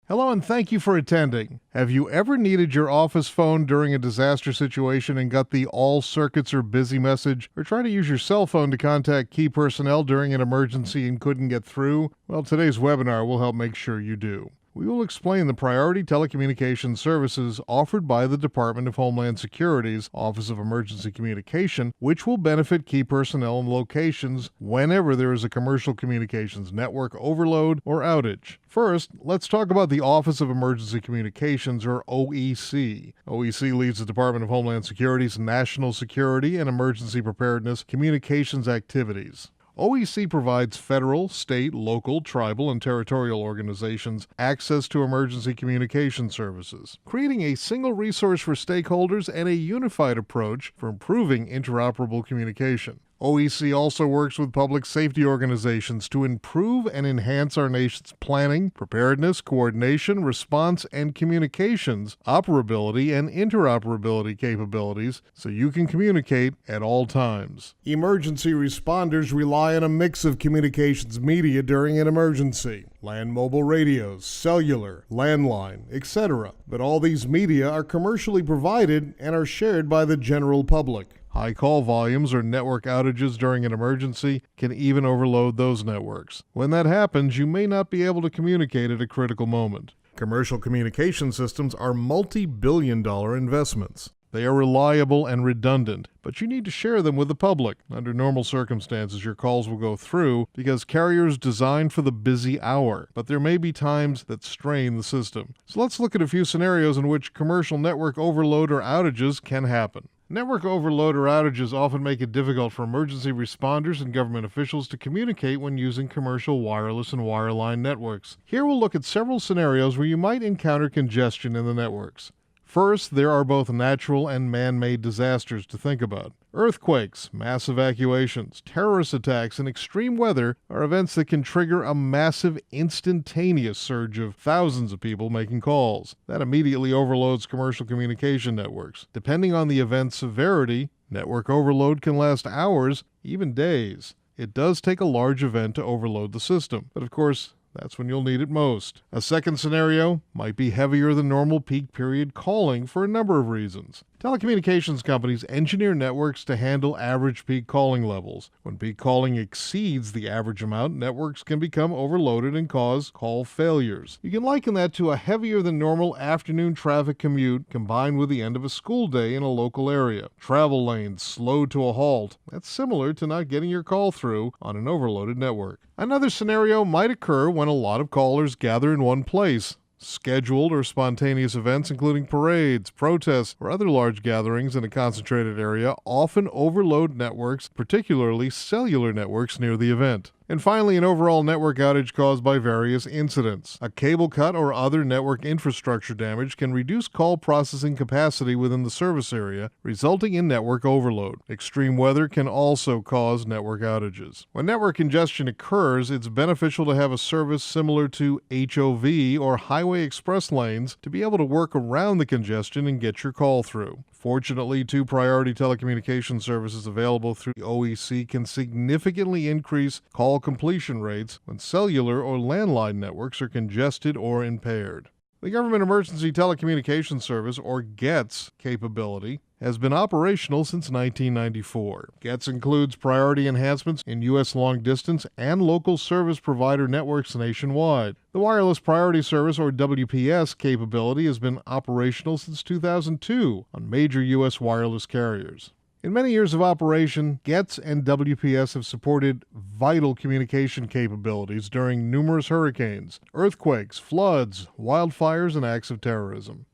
Hello and thank you for attending. Have you ever needed your office phone during a disaster situation and got the all circuits are busy message, or try to use your cell phone to contact key personnel during an emergency and couldn't get through? Well, today's webinar will help make sure you do. We will explain the priority telecommunications services offered by the Department of Homeland Security's Office of Emergency Communication, which will benefit key personnel in locations whenever there is a commercial communications network overload or outage. First, let's talk about the Office of Emergency Communications, or OEC. OEC leads the Department of Homeland Security's national security and emergency preparedness communications activities. OEC provides federal, state, local, tribal, and territorial organizations access to emergency communication services, creating a single resource for stakeholders and a unified approach for improving interoperable communication. OEC also works with public safety organizations to improve and enhance our nation's planning, preparedness, coordination, response, and communications, operability, and interoperability capabilities so you can communicate at all times. Emergency responders rely on a mix of communications media during an emergency: land mobile radios, cellular, landline, etc. But all these media are commercially provided and are shared by the general public. High call volumes or network outages during an emergency can even overload those networks. When that happens, you may not be able to communicate at a critical moment. Commercial communication systems are multi-billion-dollar investments. They are reliable and redundant, but you need to share them with the public. Under normal circumstances, your calls will go through because carriers designed for the busy hour, but there may be times that strain the system. So let's look at a few scenarios in which commercial network overload or outages can happen. Network overload or outages often make it difficult for emergency responders and government officials to communicate when using commercial wireless and wireline networks. Here we'll look at several scenarios where you might encounter congestion in the networks. First, there are both natural and man-made disasters to think about. Earthquakes, mass evacuations, terrorist attacks, and extreme weather are events that can trigger a massive, instantaneous surge of thousands of people making calls. That immediately overloads commercial communication networks. Depending on the event's severity, network overload can last hours, even days. It does take a large event to overload the system, but of course, that's when you'll need it most. A second scenario might be heavier than normal peak period calling for a number of reasons. Telecommunications companies engineer networks to handle average peak calling levels. When peak calling exceeds the average amount, networks can become overloaded and cause call failures. You can liken that to a heavier than normal afternoon traffic commute combined with the end of a school day in a local area. Travel lanes slowed to a halt. That's similar to not getting your call through on an overloaded network. Another scenario might occur when a lot of callers gather in one place. Scheduled or spontaneous events, including parades, protests, or other large gatherings in a concentrated area, often overload networks, particularly cellular networks near the event. And finally, an overall network outage caused by various incidents. A cable cut or other network infrastructure damage can reduce call processing capacity within the service area, resulting in network overload. Extreme weather can also cause network outages. When network congestion occurs, it's beneficial to have a service similar to HOV or highway express lanes to be able to work around the congestion and get your call through. Fortunately, two priority telecommunication services available through the OEC can significantly increase call completion rates when cellular or landline networks are congested or impaired. The Government Emergency Telecommunications Service, or GETS, capability has been operational since 1994. GETS includes priority enhancements in U.S. long-distance and local service provider networks nationwide. The Wireless Priority Service, or WPS, capability has been operational since 2002 on major U.S. wireless carriers. In many years of operation, GETS and WPS have supported vital communication capabilities during numerous hurricanes, earthquakes, floods, wildfires, and acts of terrorism.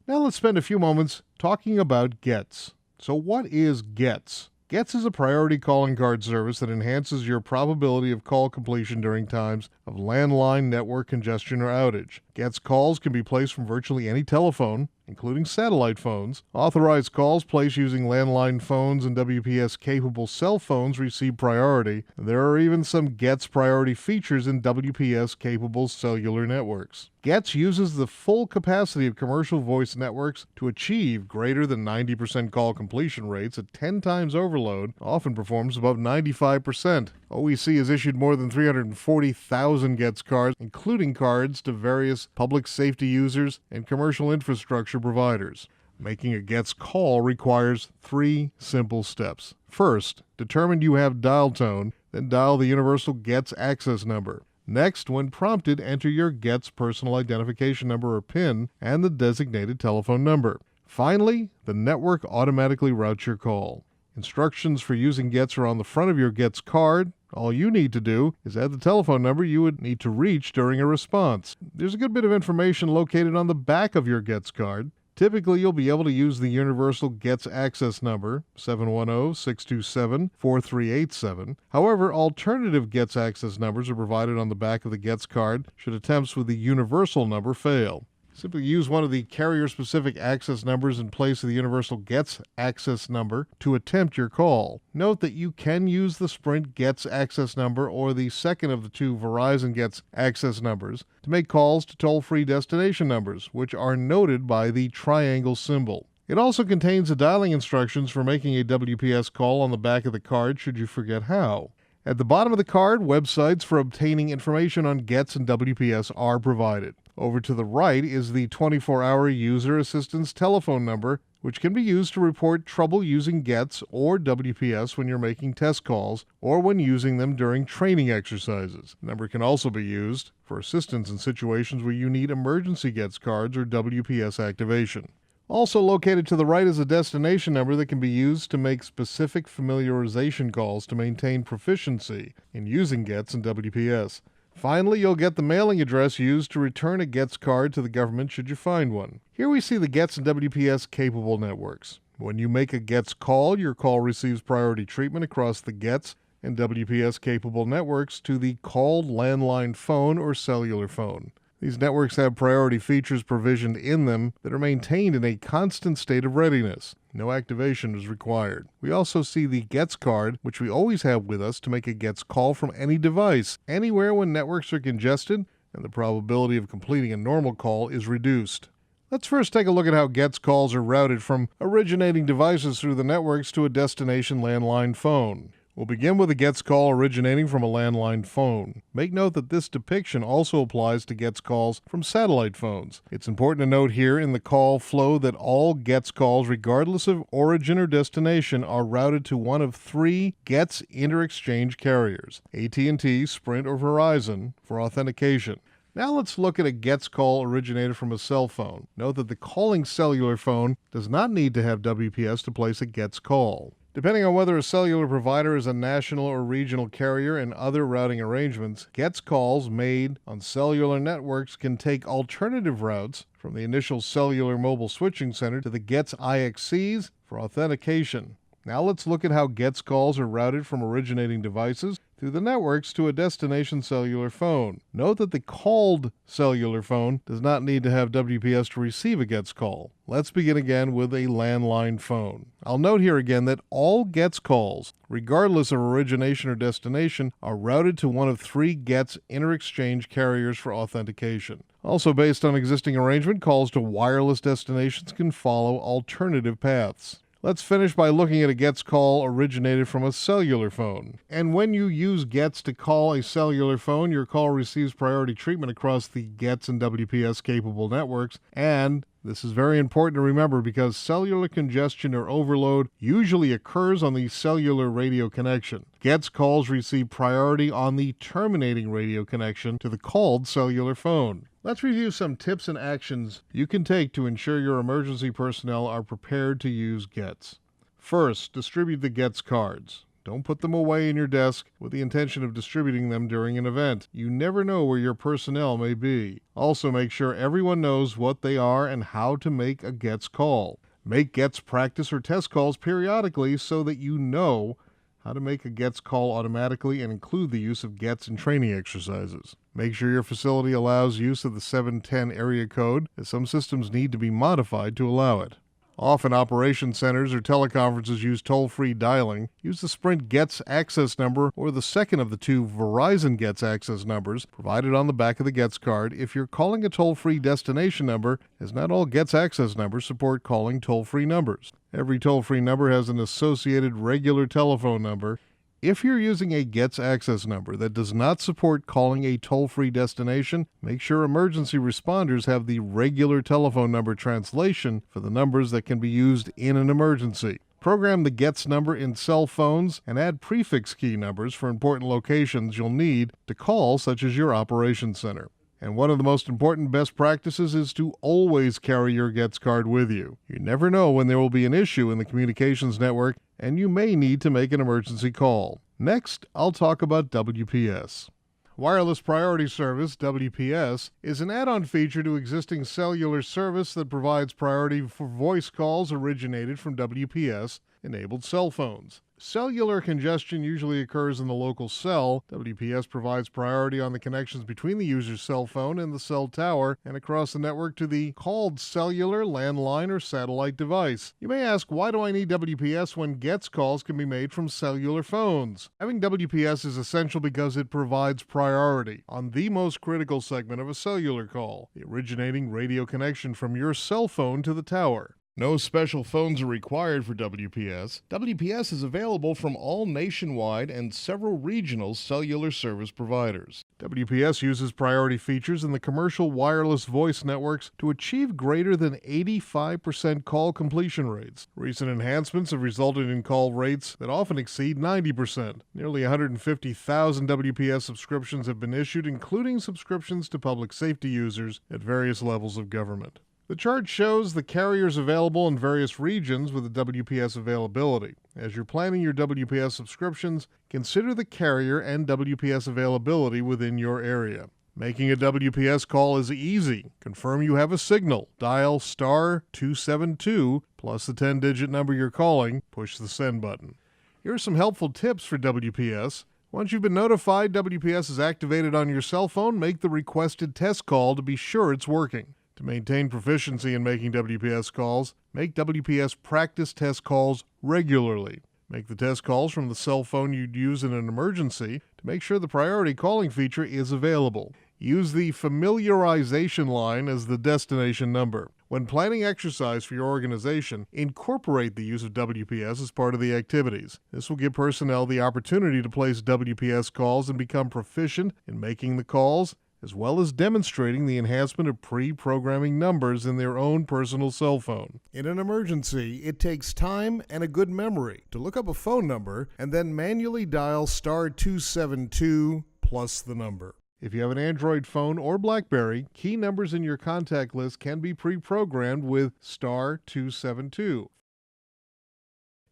Now let's spend a few moments talking about GETS. So what is GETS? GETS is a priority calling card service that enhances your probability of call completion during times of landline network congestion or outage. GETS calls can be placed from virtually any telephone, including satellite phones. Authorized calls placed using landline phones and WPS-capable cell phones receive priority. There are even some GETS priority features in WPS-capable cellular networks. GETS uses the full capacity of commercial voice networks to achieve greater than 90% call completion rates at 10 times overload, often performs above 95%. OEC has issued more than 340,000 GETS cards, including cards to various public safety users and commercial infrastructure providers. Making a GETS call requires 3 simple steps. First, determine you have dial tone, then dial the universal GETS access number. Next, when prompted, enter your GETS personal identification number or PIN and the designated telephone number. Finally, the network automatically routes your call. Instructions for using GETS are on the front of your GETS card. All you need to do is add the telephone number you would need to reach during a response. There's a good bit of information located on the back of your GETS card. Typically, you'll be able to use the universal GETS access number, 710-627-4387. However, alternative GETS access numbers are provided on the back of the GETS card should attempts with the universal number fail. Simply use one of the carrier-specific access numbers in place of the universal GETS access number to attempt your call. Note that you can use the Sprint GETS access number or the second of the 2 Verizon GETS access numbers to make calls to toll-free destination numbers, which are noted by the triangle symbol. It also contains the dialing instructions for making a WPS call on the back of the card should you forget how. At the bottom of the card, websites for obtaining information on GETS and WPS are provided. Over to the right is the 24-hour user assistance telephone number, which can be used to report trouble using GETS or WPS when you're making test calls or when using them during training exercises. The number can also be used for assistance in situations where you need emergency GETS cards or WPS activation. Also located to the right is a destination number that can be used to make specific familiarization calls to maintain proficiency in using GETS and WPS. Finally, you'll get the mailing address used to return a GETS card to the government should you find one. Here we see the GETS and WPS capable networks. When you make a GETS call, your call receives priority treatment across the GETS and WPS capable networks to the called landline phone or cellular phone. These networks have priority features provisioned in them that are maintained in a constant state of readiness. No activation is required. We also see the GETS card, which we always have with us to make a GETS call from any device, anywhere when networks are congested and the probability of completing a normal call is reduced. Let's first take a look at how GETS calls are routed from originating devices through the networks to a destination landline phone. We'll begin with a GETS call originating from a landline phone. Make note that this depiction also applies to GETS calls from satellite phones. It's important to note here in the call flow that all GETS calls, regardless of origin or destination, are routed to one of 3 GETS inter-exchange carriers, AT&T, Sprint, or Verizon, for authentication. Now let's look at a GETS call originated from a cell phone. Note that the calling cellular phone does not need to have WPS to place a GETS call. Depending on whether a cellular provider is a national or regional carrier and other routing arrangements, GETS calls made on cellular networks can take alternative routes from the initial cellular mobile switching center to the GETS IXCs for authentication. Now let's look at how GETS calls are routed from originating devices through the networks to a destination cellular phone. Note that the called cellular phone does not need to have WPS to receive a GETS call. Let's begin again with a landline phone. I'll note here again that all GETS calls, regardless of origination or destination, are routed to one of 3 GETS inter-exchange carriers for authentication. Also, based on existing arrangement, calls to wireless destinations can follow alternative paths. Let's finish by looking at a GETS call originated from a cellular phone. And when you use GETS to call a cellular phone, your call receives priority treatment across the GETS and WPS capable networks. And this is very important to remember because cellular congestion or overload usually occurs on the cellular radio connection. GETS calls receive priority on the terminating radio connection to the called cellular phone. Let's review some tips and actions you can take to ensure your emergency personnel are prepared to use GETS. First, distribute the GETS cards. Don't put them away in your desk with the intention of distributing them during an event. You never know where your personnel may be. Also, make sure everyone knows what they are and how to make a GETS call. Make GETS practice or test calls periodically so that you know how to make a GETS call automatically and include the use of GETS in training exercises. Make sure your facility allows use of the 710 area code, as some systems need to be modified to allow it. Often operation centers or teleconferences use toll-free dialing. Use the Sprint Gets access number or the second of the two Verizon Gets access numbers provided on the back of the Gets card if you're calling a toll-free destination number, as not all Gets access numbers support calling toll-free numbers. Every toll-free number has an associated regular telephone number. If you're using a Gets access number that does not support calling a toll-free destination, make sure emergency responders have the regular telephone number translation for the numbers that can be used in an emergency. Program the Gets number in cell phones and add prefix key numbers for important locations you'll need to call, such as your operations center. And one of the most important best practices is to always carry your Gets card with you. You never know when there will be an issue in the communications network, and you may need to make an emergency call. Next, I'll talk about WPS. Wireless Priority Service, WPS, is an add-on feature to existing cellular service that provides priority for voice calls originated from WPS-enabled cell phones. Cellular congestion usually occurs in the local cell. WPS provides priority on the connections between the user's cell phone and the cell tower and across the network to the called cellular, landline, or satellite device. You may ask, why do I need WPS when Gets calls can be made from cellular phones? Having WPS is essential because it provides priority on the most critical segment of a cellular call, the originating radio connection from your cell phone to the tower. No special phones are required for WPS. WPS is available from all nationwide and several regional cellular service providers. WPS uses priority features in the commercial wireless voice networks to achieve greater than 85% call completion rates. Recent enhancements have resulted in call rates that often exceed 90%. Nearly 150,000 WPS subscriptions have been issued, including subscriptions to public safety users at various levels of government. The chart shows the carriers available in various regions with the WPS availability. As you're planning your WPS subscriptions, consider the carrier and WPS availability within your area. Making a WPS call is easy. Confirm you have a signal. Dial *272 plus the 10-digit number you're calling. Push the send button. Here are some helpful tips for WPS. Once you've been notified WPS is activated on your cell phone, make the requested test call to be sure it's working. To maintain proficiency in making WPS calls, make WPS practice test calls regularly. Make the test calls from the cell phone you'd use in an emergency to make sure the priority calling feature is available. Use the familiarization line as the destination number. When planning exercise for your organization, incorporate the use of WPS as part of the activities. This will give personnel the opportunity to place WPS calls and become proficient in making the calls, as well as demonstrating the enhancement of pre-programming numbers in their own personal cell phone. In an emergency, it takes time and a good memory to look up a phone number and then manually dial *272 plus the number. If you have an Android phone or BlackBerry, key numbers in your contact list can be pre-programmed with *272.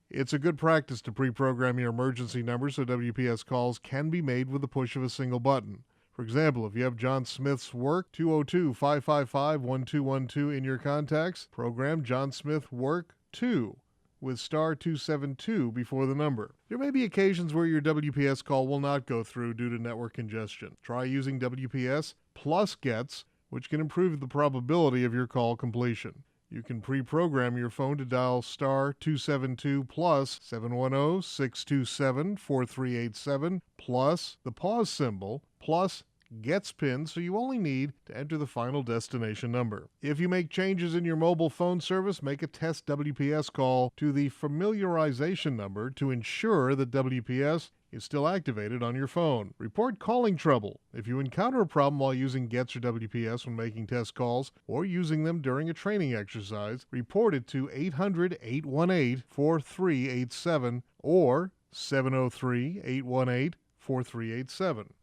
It's a good practice to pre-program your emergency numbers so WPS calls can be made with the push of a single button. For example, if you have John Smith's work 202-555-1212 in your contacts, program John Smith work 2 with *272 before the number. There may be occasions where your WPS call will not go through due to network congestion. Try using WPS plus Gets, which can improve the probability of your call completion. You can pre-program your phone to dial *272 plus 710-627-4387 plus the pause symbol plus Gets PIN, so you only need to enter the final destination number. If you make changes in your mobile phone service, make a test WPS call to the familiarization number to ensure that WPS is still activated on your phone. Report calling trouble. If you encounter a problem while using Gets or WPS when making test calls or using them during a training exercise, report it to 800-818-4387 or 703-818-4387.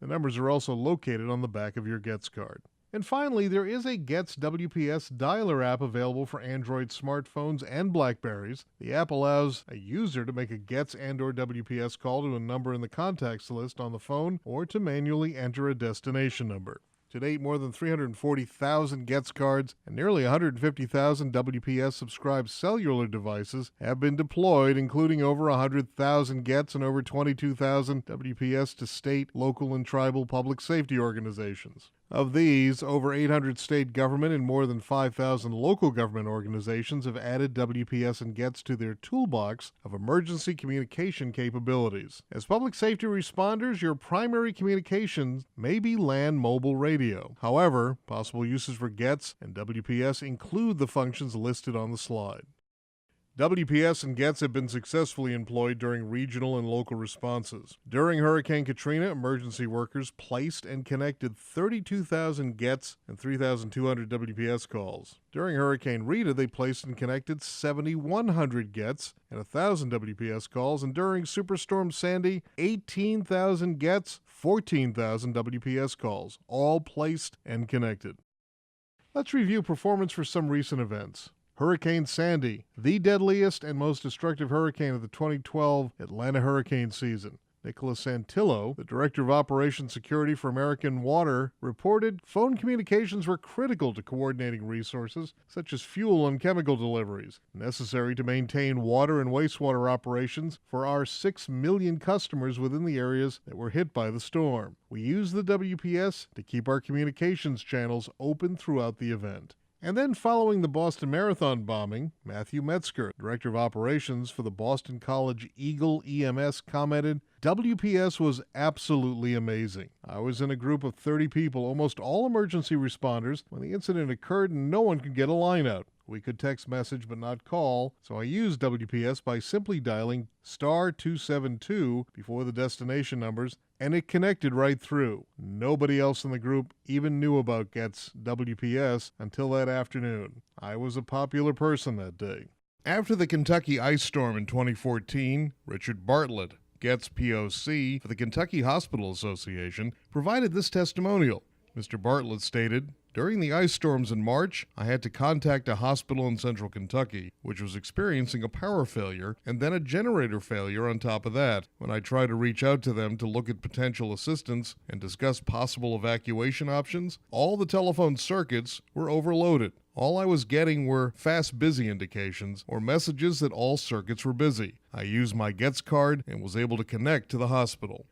The numbers are also located on the back of your Gets card. And finally, there is a Gets WPS dialer app available for Android smartphones and BlackBerries. The app allows a user to make a Gets and/or WPS call to a number in the contacts list on the phone or to manually enter a destination number. To date, more than 340,000 GETS cards and nearly 150,000 WPS subscribed cellular devices have been deployed, including over 100,000 GETS and over 22,000 WPS to state, local, and tribal public safety organizations. Of these, over 800 state government and more than 5,000 local government organizations have added WPS and GETS to their toolbox of emergency communication capabilities. As public safety responders, your primary communications may be land mobile radio. However, possible uses for GETS and WPS include the functions listed on the slide. WPS and GETS have been successfully employed during regional and local responses. During Hurricane Katrina, emergency workers placed and connected 32,000 GETS and 3,200 WPS calls. During Hurricane Rita, they placed and connected 7,100 GETS and 1,000 WPS calls, and during Superstorm Sandy, 18,000 GETS, 14,000 WPS calls, all placed and connected. Let's review performance for some recent events. Hurricane Sandy, the deadliest and most destructive hurricane of the 2012 Atlanta hurricane season. Nicholas Santillo, the Director of Operations Security for American Water, reported phone communications were critical to coordinating resources, such as fuel and chemical deliveries, necessary to maintain water and wastewater operations for our 6 million customers within the areas that were hit by the storm. We used the WPS to keep our communications channels open throughout the event. And then following the Boston Marathon bombing, Matthew Metzger, Director of Operations for the Boston College Eagle EMS, commented, WPS was absolutely amazing. I was in a group of 30 people, almost all emergency responders, when the incident occurred and no one could get a line out. We could text message but not call, so I used WPS by simply dialing *272 before the destination numbers, and it connected right through. Nobody else in the group even knew about GETS WPS until that afternoon. I was a popular person that day. After the Kentucky ice storm in 2014, Richard Bartlett, GETS POC for the Kentucky Hospital Association, provided this testimonial. Mr. Bartlett stated, "During the ice storms in March, I had to contact a hospital in central Kentucky, which was experiencing a power failure and then a generator failure on top of that. When I tried to reach out to them to look at potential assistance and discuss possible evacuation options, all the telephone circuits were overloaded. All I was getting were fast busy indications or messages that all circuits were busy. I used my GETS card and was able to connect to the hospital."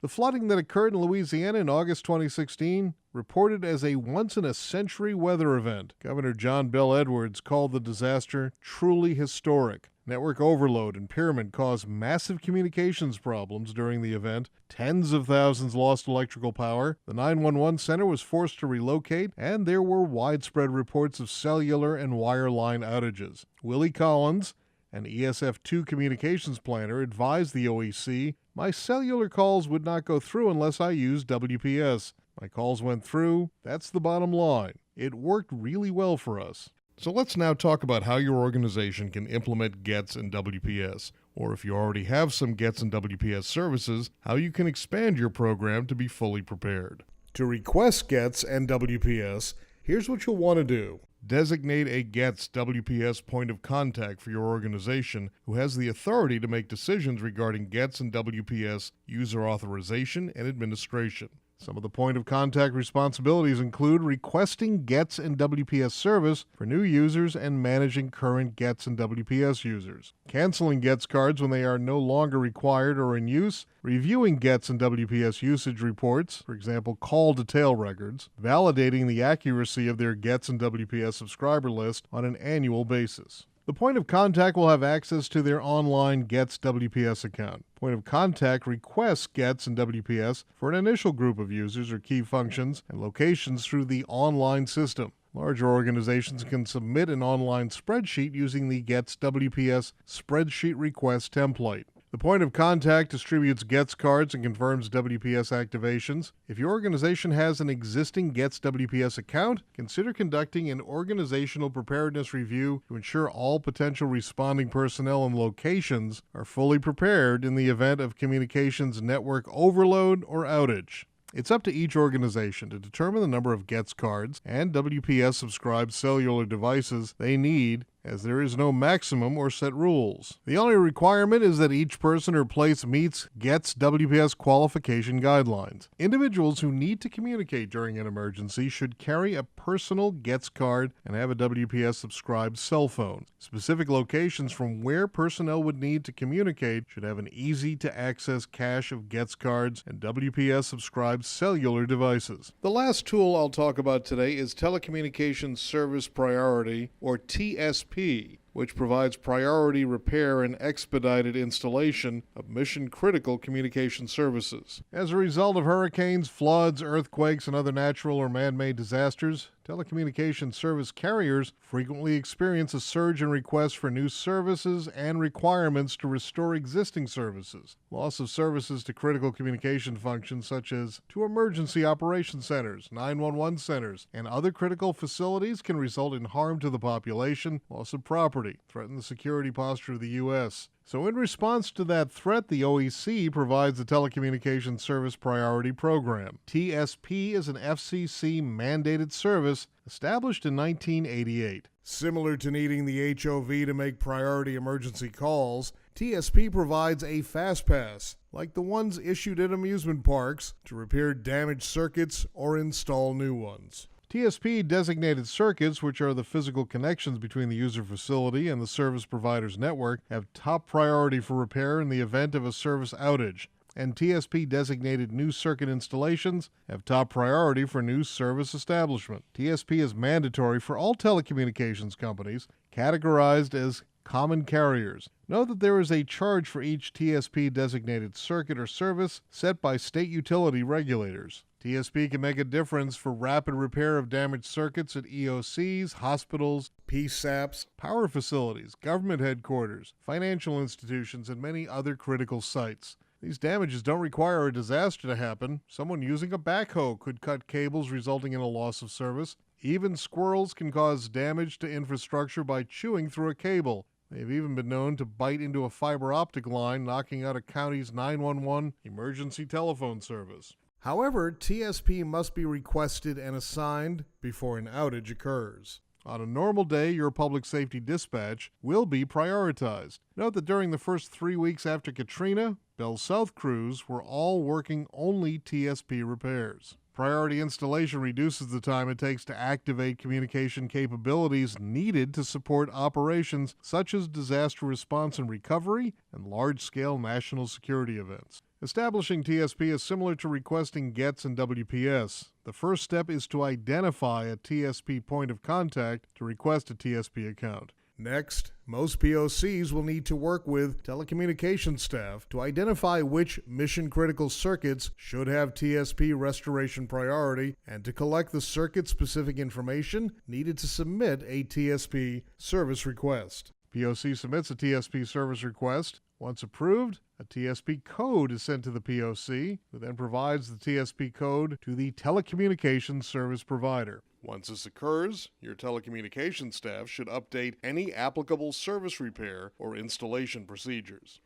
The flooding that occurred in Louisiana in August 2016, reported as a once-in-a-century weather event. Governor John Bel Edwards called the disaster truly historic. Network overload and impairment caused massive communications problems during the event. Tens of thousands lost electrical power. The 911 center was forced to relocate, and there were widespread reports of cellular and wireline outages. Willie Collins, an ESF2 communications planner, advised the OEC, "My cellular calls would not go through unless I used WPS. My calls went through. That's the bottom line. It worked really well for us." So let's now talk about how your organization can implement GETS and WPS, or if you already have some GETS and WPS services, how you can expand your program to be fully prepared. To request GETS and WPS, here's what you'll want to do. Designate a GETS WPS point of contact for your organization who has the authority to make decisions regarding GETS and WPS user authorization and administration. Some of the point of contact responsibilities include requesting GETS and WPS service for new users and managing current GETS and WPS users, canceling GETS cards when they are no longer required or in use, reviewing GETS and WPS usage reports, for example, call detail records, validating the accuracy of their GETS and WPS subscriber list on an annual basis. The point of contact will have access to their online GETS WPS account. Point of contact requests GETS and WPS for an initial group of users or key functions and locations through the online system. Larger organizations can submit an online spreadsheet using the GETS WPS spreadsheet request template. The point of contact distributes GETS cards and confirms WPS activations. If your organization has an existing GETS WPS account, consider conducting an organizational preparedness review to ensure all potential responding personnel and locations are fully prepared in the event of communications network overload or outage. It's up to each organization to determine the number of GETS cards and WPS subscribed cellular devices they need as there is no maximum or set rules. The only requirement is that each person or place meets GETS WPS qualification guidelines. Individuals who need to communicate during an emergency should carry a personal GETS card and have a WPS subscribed cell phone. Specific locations from where personnel would need to communicate should have an easy-to-access cache of GETS cards and WPS subscribed cellular devices. The last tool I'll talk about today is Telecommunications Service Priority, or TSP, which provides priority repair and expedited installation of mission-critical communication services. As a result of hurricanes, floods, earthquakes, and other natural or man-made disasters, telecommunications service carriers frequently experience a surge in requests for new services and requirements to restore existing services. Loss of services to critical communication functions such as to emergency operations centers, 911 centers, and other critical facilities can result in harm to the population, loss of property, threaten the security posture of the U.S. So in response to that threat, the OEC provides the Telecommunications Service Priority Program. TSP is an FCC-mandated service established in 1988. Similar to needing the HOV to make priority emergency calls, TSP provides a fast pass, like the ones issued at amusement parks, to repair damaged circuits or install new ones. TSP-designated circuits, which are the physical connections between the user facility and the service provider's network, have top priority for repair in the event of a service outage, and TSP-designated new circuit installations have top priority for new service establishment. TSP is mandatory for all telecommunications companies categorized as common carriers. Note that there is a charge for each TSP-designated circuit or service set by state utility regulators. TSP can make a difference for rapid repair of damaged circuits at EOCs, hospitals, PSAPs, power facilities, government headquarters, financial institutions, and many other critical sites. These damages don't require a disaster to happen. Someone using a backhoe could cut cables, resulting in a loss of service. Even squirrels can cause damage to infrastructure by chewing through a cable. They've even been known to bite into a fiber optic line, knocking out a county's 911 emergency telephone service. However, TSP must be requested and assigned before an outage occurs. On a normal day, your public safety dispatch will be prioritized. Note that during the first 3 weeks after Katrina, Bell South crews were all working only TSP repairs. Priority installation reduces the time it takes to activate communication capabilities needed to support operations such as disaster response and recovery and large-scale national security events. Establishing TSP is similar to requesting GETS and WPS. The first step is to identify a TSP point of contact to request a TSP account. Next, most POCs will need to work with telecommunications staff to identify which mission-critical circuits should have TSP restoration priority and to collect the circuit-specific information needed to submit a TSP service request. POC submits a TSP service request. Once approved, a TSP code is sent to the POC, who then provides the TSP code to the telecommunications service provider. Once this occurs, your telecommunications staff should update any applicable service repair or installation procedures.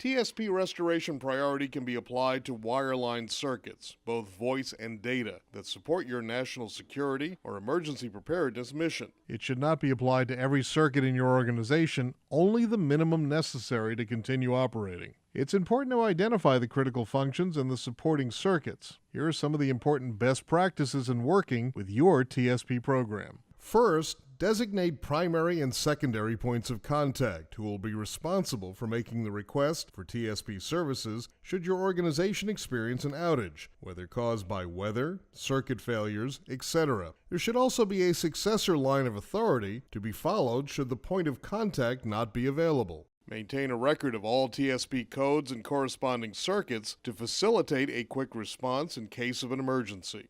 TSP restoration priority can be applied to wireline circuits, both voice and data, that support your national security or emergency preparedness mission. It should not be applied to every circuit in your organization, only the minimum necessary to continue operating. It's important to identify the critical functions and the supporting circuits. Here are some of the important best practices in working with your TSP program. First, designate primary and secondary points of contact who will be responsible for making the request for TSP services should your organization experience an outage, whether caused by weather, circuit failures, etc. There should also be a successor line of authority to be followed should the point of contact not be available. Maintain a record of all TSP codes and corresponding circuits to facilitate a quick response in case of an emergency.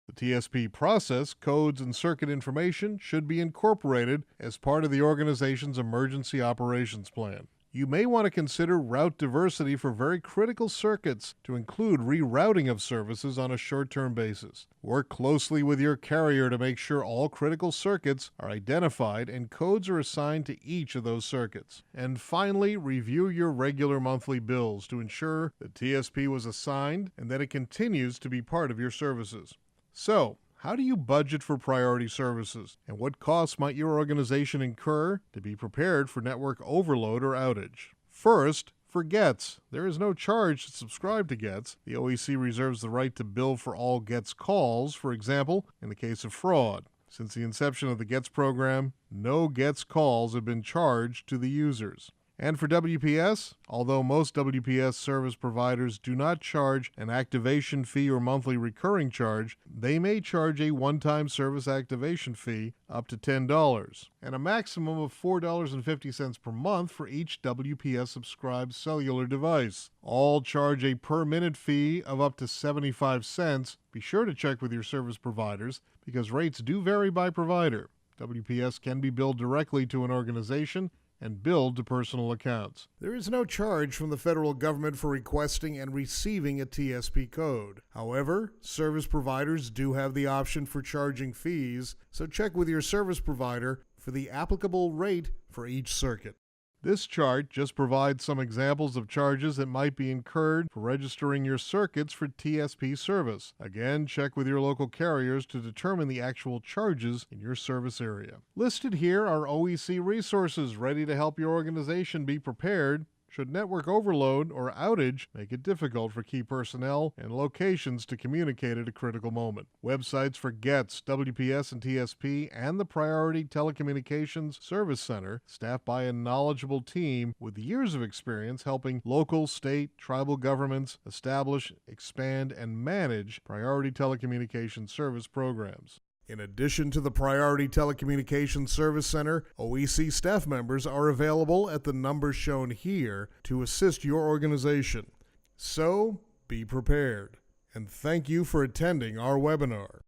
The TSP process, codes, and circuit information should be incorporated as part of the organization's emergency operations plan. You may want to consider route diversity for very critical circuits to include rerouting of services on a short-term basis. Work closely with your carrier to make sure all critical circuits are identified and codes are assigned to each of those circuits. And finally, review your regular monthly bills to ensure that TSP was assigned and that it continues to be part of your services. So, How do you budget for priority services? And what costs might your organization incur to be prepared for network overload or outage? First, for GETS. There is no charge to subscribe to GETS. The OEC reserves the right to bill for all GETS calls, for example, in the case of fraud. Since the inception of the GETS program, no GETS calls have been charged to the users. And for WPS, although most WPS service providers do not charge an activation fee or monthly recurring charge, they may charge a one-time service activation fee up to $10 and a maximum of $4.50 per month for each WPS subscribed cellular device. All charge a per-minute fee of up to 75 cents. Be sure to check with your service providers because rates do vary by provider. WPS can be billed directly to an organization and billed to personal accounts. There is no charge from the federal government for requesting and receiving a TSP code. However, service providers do have the option for charging fees, so check with your service provider for the applicable rate for each circuit. This chart just provides some examples of charges that might be incurred for registering your circuits for TSP service. Again, check with your local carriers to determine the actual charges in your service area. Listed here are OEC resources ready to help your organization be prepared should network overload or outage make it difficult for key personnel and locations to communicate at a critical moment. Websites for GETS, WPS and TSP, and the Priority Telecommunications Service Center, staffed by a knowledgeable team with years of experience helping local, state, tribal governments establish, expand, and manage priority telecommunications service programs. In addition to the Priority Telecommunications Service Center, OEC staff members are available at the numbers shown here to assist your organization. So, be prepared. And thank you for attending our webinar.